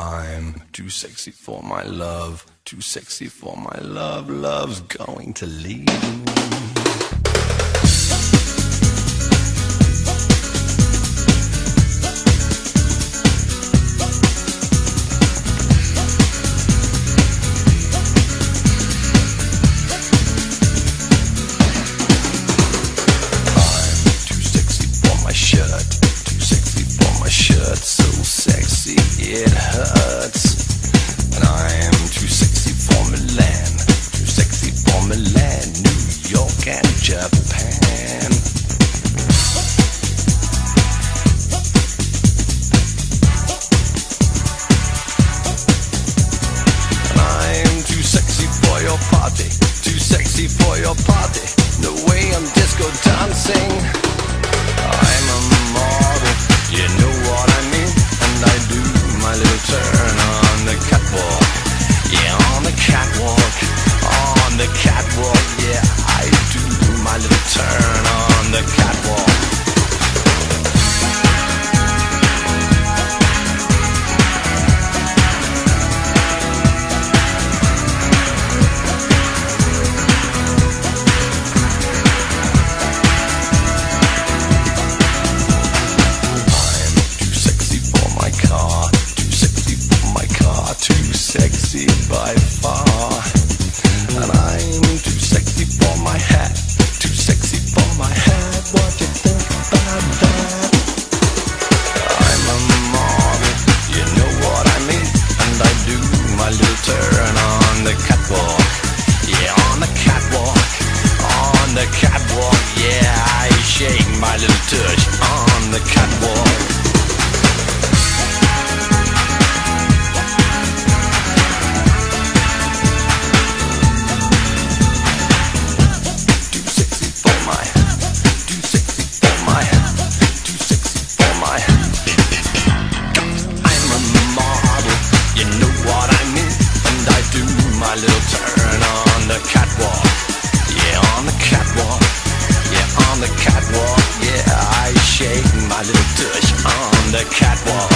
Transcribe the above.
I'm too sexy for my love, too sexy for my love, love's going to leave me. So sexy it hurts, and I am too sexy for Milan, too sexy for Milan, New York and Japan. And I am too sexy for your party, too sexy for your party, no way I'm disco dancing. I'm a model, you know what I mean, and I do my little turn on the catwalk. Yeah, on the catwalk, on the catwalk. Yeah, I do my little turn on the catwalk. Sexy by far, and I'm too sexy for my hat, too sexy for my hat. What do you think about that? I'm a model, you know what I mean, and I do my little turn on the catwalk. Yeah, on the catwalk, on the catwalk. Yeah, I shake my little tush on the catwalk. My little turn on the catwalk. Yeah, on the catwalk. Yeah, on the catwalk. Yeah, I shake my little tush on the catwalk.